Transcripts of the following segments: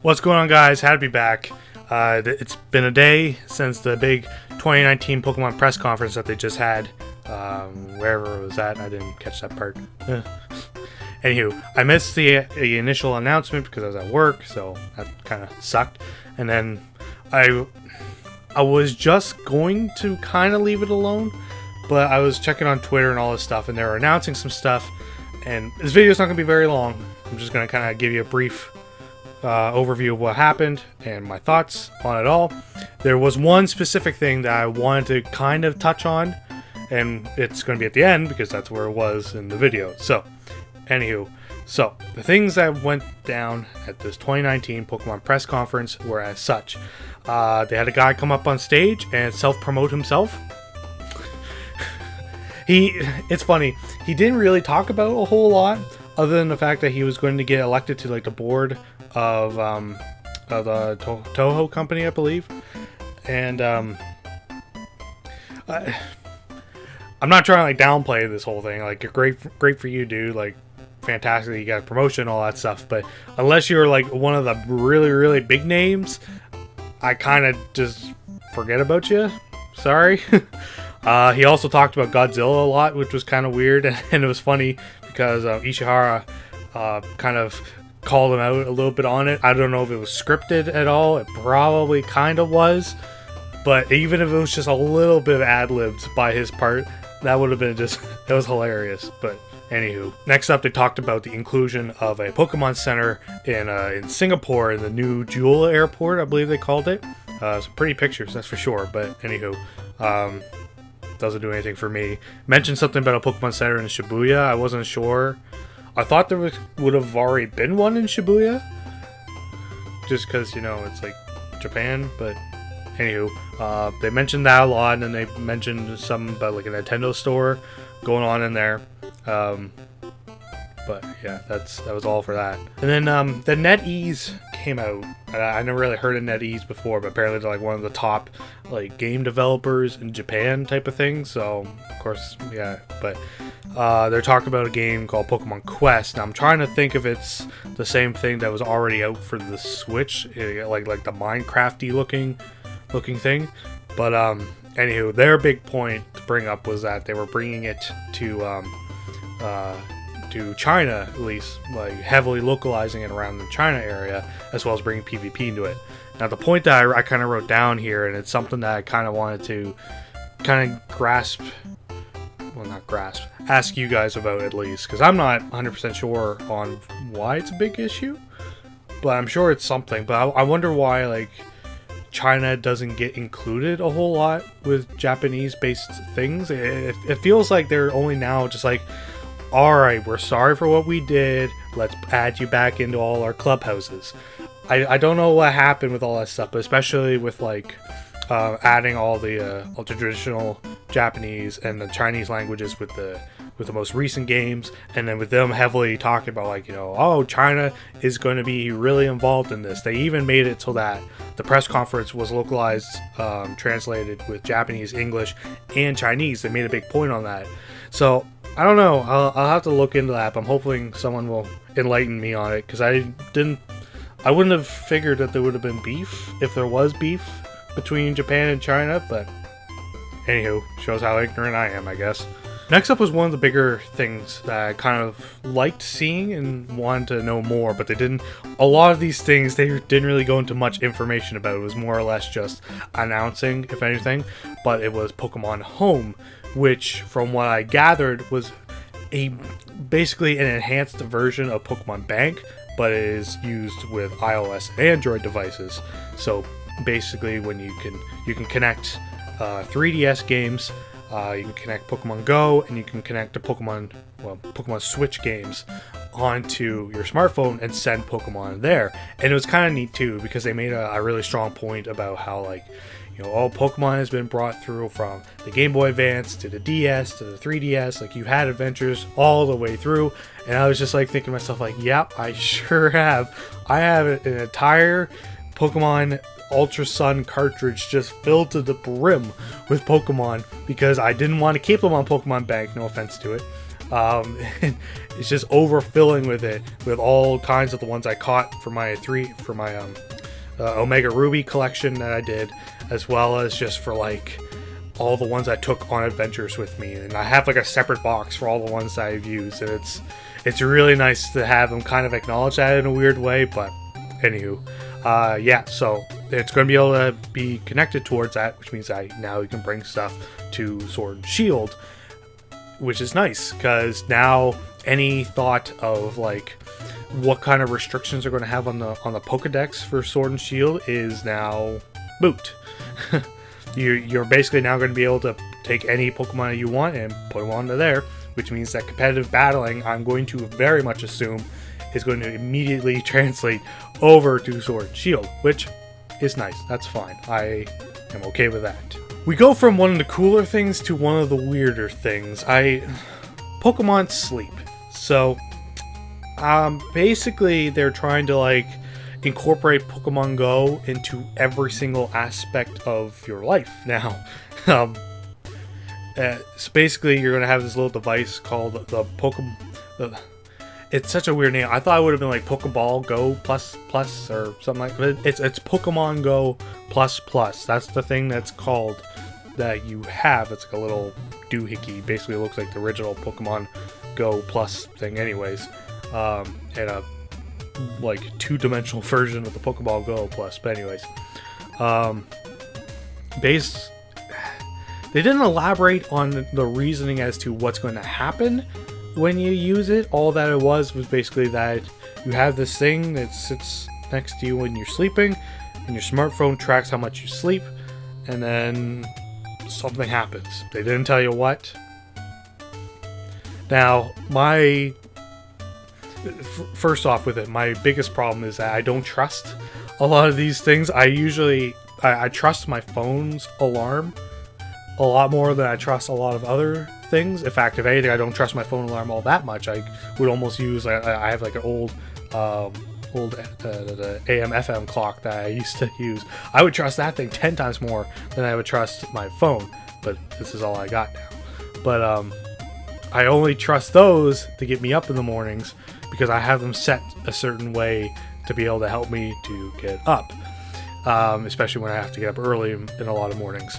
What's going on, guys? Happy to be back. It's been a day since the big 2019 Pokemon press conference that they just had. Wherever it was at, I didn't catch that part. Anywho, I missed the initial announcement because I was at work, so that kind of sucked. And then I was just going to kind of leave it alone, but I was checking on Twitter and all this stuff, and they were announcing some stuff. And this video is not going to be very long. I'm just going to kind of give you a brief overview of what happened and my thoughts on it all. There was one specific thing that I wanted to kind of touch on, and it's going to be at the end because that's where it was in the video. So, anywho, the things that went down at this 2019 Pokemon press conference were as such. They had a guy come up on stage and self-promote himself. It's funny, he didn't really talk about a whole lot other than the fact that he was going to get elected to like the board of the Toho company, I believe. And I'm not trying to like downplay this whole thing. Like, you're great for you, dude. Like, fantastic, you got a promotion, all that stuff. But unless you're like one of the really big names, I kind of just forget about you. Sorry. He also talked about Godzilla a lot, which was kind of weird, and it was funny because Ishihara kind of called him out a little bit on it. I don't know if it was scripted at all. It probably kind of was, but even if it was just a little bit of ad-libs by his part, that would have been just, it was hilarious. But anywho, next up they talked about the inclusion of a Pokemon Center in Singapore in the new Jewel Airport, I believe they called it. Some pretty pictures, that's for sure. But anywho, doesn't do anything for me. Mentioned something about a Pokemon Center in Shibuya. I wasn't sure. I thought there would have already been one in Shibuya, just because, you know, it's like Japan. But anywho, they mentioned that a lot, and then they mentioned something about like a Nintendo store going on in there. But yeah, that was all for that. And then the NetEase came out. I never really heard of NetEase before, but apparently they're like one of the top like game developers in Japan type of thing. So of course, yeah. But they're talking about a game called Pokemon Quest. Now I'm trying to think if it's the same thing that was already out for the Switch, like the Minecrafty looking thing. But anywho, their big point to bring up was that they were bringing it to China, at least, like heavily localizing it around the China area, as well as bringing PvP into it. Now the point that I kind of wrote down here, and it's something that I kind of wanted to kind of ask you guys about at least, because I'm not 100% sure on why it's a big issue, but I'm sure it's something. But I wonder why like China doesn't get included a whole lot with Japanese based things. It feels like they're only now just like, alright, we're sorry for what we did, let's add you back into all our clubhouses. I don't know what happened with all that stuff, but especially with like adding all the traditional Japanese and the Chinese languages with the most recent games, and then with them heavily talking about like, you know, oh, China is going to be really involved in this. They even made it so that the press conference was localized, translated with Japanese, English, and Chinese. They made a big point on that. So I don't know. I'll have to look into that. But I'm hoping someone will enlighten me on it, because I wouldn't have figured that there would have been beef if there was beef between Japan and China. But anywho, shows how ignorant I am, I guess. Next up was one of the bigger things that I kind of liked seeing and wanted to know more, but they didn't. A lot of these things they didn't really go into much information about. It was more or less just announcing, if anything. But it was Pokemon Home, which, from what I gathered, was basically an enhanced version of Pokemon Bank, but it is used with iOS and Android devices. So basically, when you can connect 3DS games, you can connect Pokemon Go, and you can connect the Pokemon Switch games onto your smartphone and send Pokemon there. And it was kind of neat too, because they made a really strong point about how, like, you know, all Pokemon has been brought through from the Game Boy Advance to the DS to the 3DS. Like, you had adventures all the way through. And I was just like thinking to myself, like, yep, I sure have. I have an entire Pokemon Ultra Sun cartridge just filled to the brim with Pokemon, because I didn't want to keep them on Pokemon Bank, no offense to it. It's just overfilling with it, with all kinds of the ones I caught for my Omega Ruby collection that I did, as well as just for like all the ones I took on adventures with me. And I have like a separate box for all the ones that I've used, and it's really nice to have them kind of acknowledge that in a weird way. But anywho, yeah, so it's going to be able to be connected towards that, which means now you can bring stuff to Sword and Shield, which is nice, because now any thought of like what kind of restrictions are going to have on the Pokedex for Sword and Shield is now moot. You're basically now going to be able to take any Pokemon you want and put them onto there, which means that competitive battling, I'm going to very much assume, is going to immediately translate over to Sword and Shield, which is nice. That's fine. I am okay with that. We go from one of the cooler things to one of the weirder things. Pokemon sleep. So, basically, they're trying to like incorporate Pokemon Go into every single aspect of your life now. So basically, you're gonna have this little device called the Pokemon. It's such a weird name. I thought it would have been like Pokeball Go plus or something like that. It's Pokemon Go plus. That's the thing that's called that you have. It's like a little doohickey. Basically, it looks like the original Pokemon Go plus thing, anyways. And a like two-dimensional version of the Pokeball Go plus. But anyways, they didn't elaborate on the reasoning as to what's going to happen when you use it. All that it was basically that you have this thing that sits next to you when you're sleeping, and your smartphone tracks how much you sleep, and then something happens. They didn't tell you what. Now, first off with it, my biggest problem is that I don't trust a lot of these things. I trust my phone's alarm a lot more than I trust a lot of other things. In fact, if anything, I don't trust my phone alarm all that much. I would almost use, I have like an old the AM FM clock that I used to use. I would trust that thing 10 times more than I would trust my phone, but this is all I got now. But I only trust those to get me up in the mornings because I have them set a certain way to be able to help me to get up, especially when I have to get up early in a lot of mornings.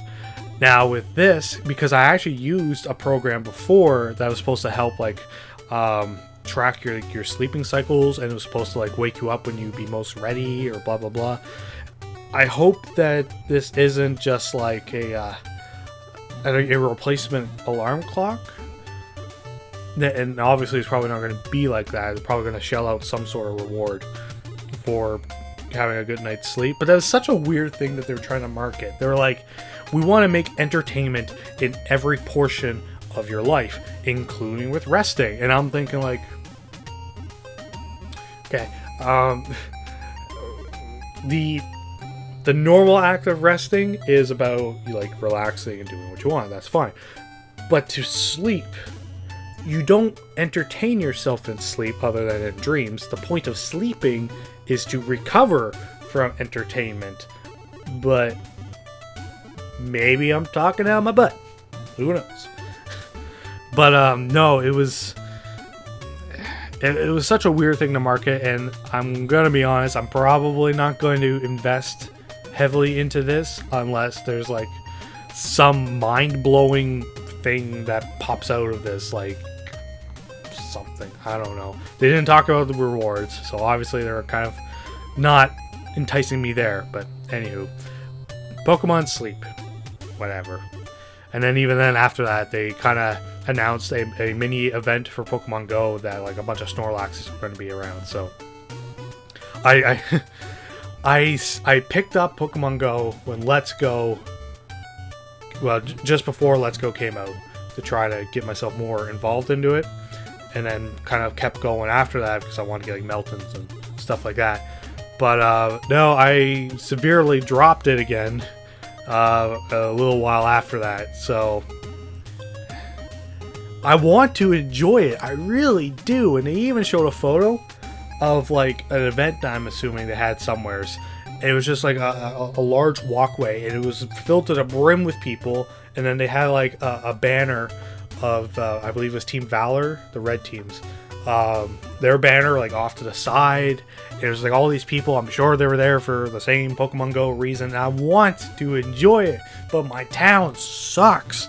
Now with this, because I actually used a program before that was supposed to help like track your sleeping cycles, and it was supposed to like wake you up when you'd be most ready or blah blah blah. I hope that this isn't just like a replacement alarm clock. And obviously it's probably not going to be like that. It's probably going to shell out some sort of reward for having a good night's sleep. But that's such a weird thing that they're trying to market. They're like, we want to make entertainment in every portion of your life, including with resting. And I'm thinking like, okay, the normal act of resting is about like relaxing and doing what you want. That's fine. But to sleep, you don't entertain yourself in sleep other than in dreams. The point of sleeping is to recover from entertainment. But maybe I'm talking out of my butt. Who knows? But no, it was such a weird thing to market, and I'm gonna be honest, I'm probably not going to invest heavily into this unless there's like some mind-blowing thing that pops out of this, like something. I don't know. They didn't talk about the rewards, so obviously they're kind of not enticing me there. But anywho, Pokemon Sleep, whatever. And then even then after that, they kind of announced a mini event for Pokemon Go that like a bunch of Snorlaxes are going to be around. So I picked up Pokemon Go when Let's Go, well, just before Let's Go came out, to try to get myself more involved into it, and then kind of kept going after that because I wanted to get like Meltons and stuff like that. But no, I severely dropped it again a little while after that. So I want to enjoy it, I really do. And they even showed a photo of like an event that I'm assuming they had somewheres. It was just like a large walkway, and it was filled to the brim with people. And then they had like a banner of I believe it was Team Valor, the red teams. Their banner like off to the side. There's like all these people. I'm sure they were there for the same Pokemon Go reason. I want to enjoy it, but my town sucks.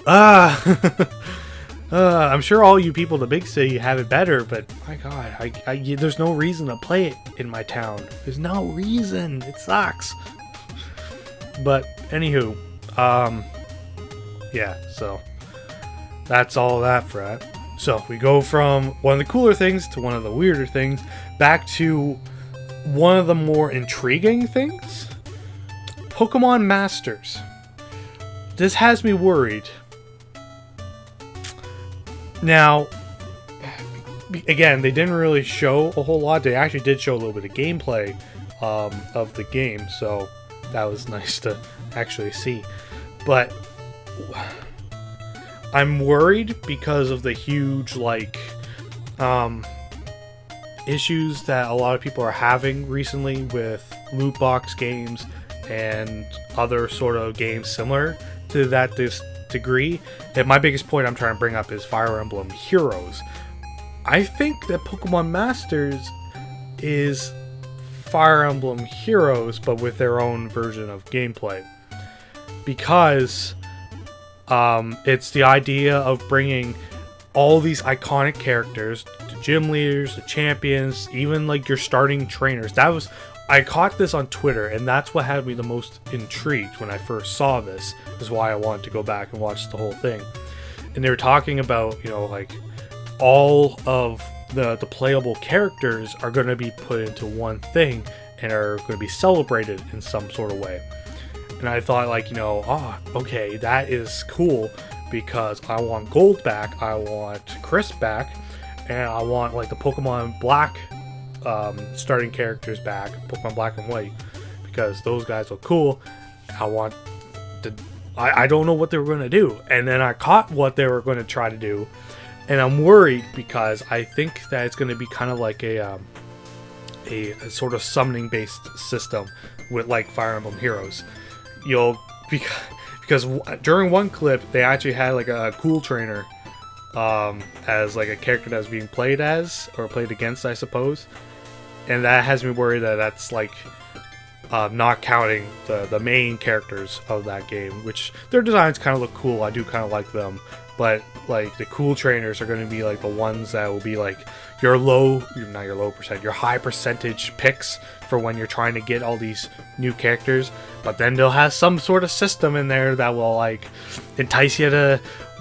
I'm sure all you people in the big city have it better, but my God, there's no reason to play it in my town. There's no reason. It sucks. But anywho, yeah. So that's all that for that. So we go from one of the cooler things to one of the weirder things, back to one of the more intriguing things. Pokemon Masters. This has me worried. Now, again, they didn't really show a whole lot. They actually did show a little bit of gameplay of the game, so that was nice to actually see. But I'm worried because of the huge, like, issues that a lot of people are having recently with loot box games and other sort of games similar to that this degree. And my biggest point I'm trying to bring up is Fire Emblem Heroes. I think that Pokemon Masters is Fire Emblem Heroes, but with their own version of gameplay. Because it's the idea of bringing all these iconic characters, the gym leaders, the champions, even like your starting trainers. I caught this on Twitter, and that's what had me the most intrigued when I first saw this. Is why I wanted to go back and watch the whole thing. And they were talking about, you know, like all of the playable characters are going to be put into one thing and are going to be celebrated in some sort of way. And I thought, like, you know, okay, that is cool because I want Gold back, I want Chris back, and I want like the Pokemon Black starting characters back, Pokemon Black and White, because those guys look cool. I don't know what they were going to do, and then I caught what they were going to try to do, and I'm worried because I think that it's going to be kind of like a sort of summoning based system with like Fire Emblem Heroes. Because during one clip they actually had like a cool trainer as like a character that was being played as or played against, I suppose. And that has me worried that that's like not counting the main characters of that game, which their designs kind of look cool. I do kind of like them, but like the cool trainers are going to be like the ones that will be like your high percentage picks for when you're trying to get all these new characters. But then they'll have some sort of system in there that will like entice you to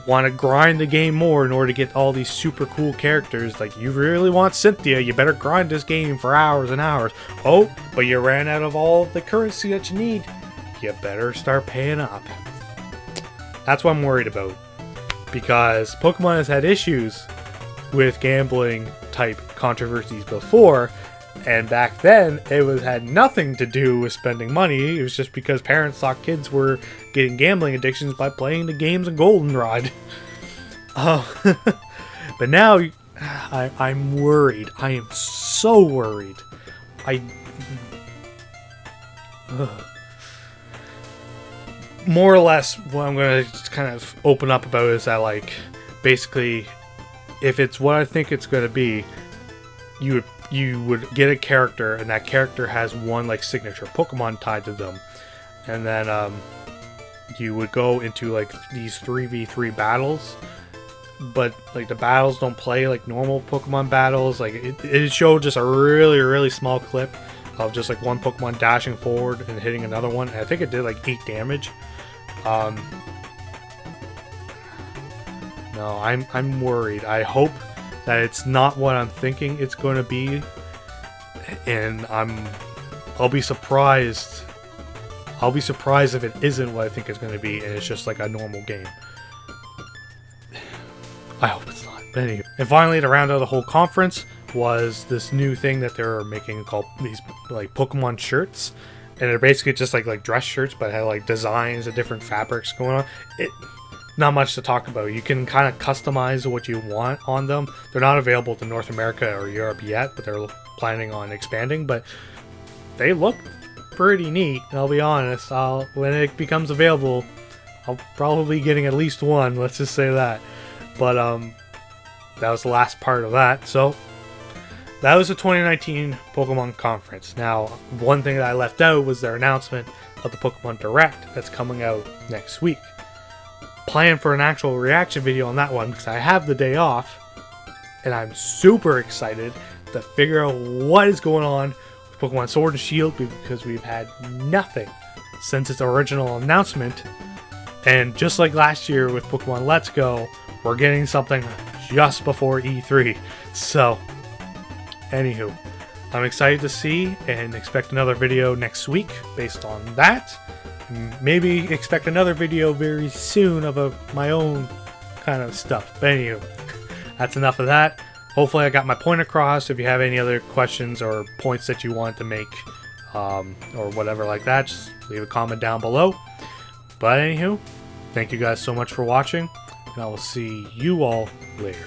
want to grind the game more in order to get all these super cool characters. Like, you really want Cynthia, you better grind this game for hours and hours. Oh, but you ran out of all the currency that you need. You better start paying up. That's what I'm worried about, because Pokemon has had issues with gambling type controversies before, and back then it had nothing to do with spending money. It was just because parents thought kids were getting gambling addictions by playing the games of Goldenrod. But now I'm worried. I am so worried. More or less what I'm going to just kind of open up about is that, like, basically, if it's what I think it's going to be, you would get a character, and that character has one like signature Pokemon tied to them, and then you would go into like these 3v3 battles, but like the battles don't play like normal Pokemon battles. Like it showed just a really small clip of just like one Pokemon dashing forward and hitting another one, and I think it did like 8 damage. No, I'm worried. I hope that it's not what I'm thinking it's going to be, and I'll be surprised. I'll be surprised if it isn't what I think it's going to be, and it's just like a normal game. I hope it's not. But anyway. And finally, to round out the whole conference was this new thing that they're making called these like Pokemon shirts, and they're basically just like dress shirts, but have like designs of different fabrics going on. Not much to talk about. You can kind of customize what you want on them. They're not available to North America or Europe yet, but they're planning on expanding. But they look pretty neat, I'll be honest. When it becomes available, I'll probably be getting at least one, let's just say that. But that was the last part of that. So that was the 2019 Pokemon Conference. Now, one thing that I left out was their announcement of the Pokemon Direct that's coming out next week. Plan for an actual reaction video on that one because I have the day off, and I'm super excited to figure out what is going on with Pokemon Sword and Shield because we've had nothing since its original announcement. And just like last year with Pokemon Let's Go, we're getting something just before E3. So, anywho, I'm excited to see and expect another video next week based on that. Maybe expect another video very soon of my own kind of stuff. But anywho, that's enough of that. Hopefully I got my point across. If you have any other questions or points that you want to make or whatever like that, just leave a comment down below. But anywho, thank you guys so much for watching, and I will see you all later.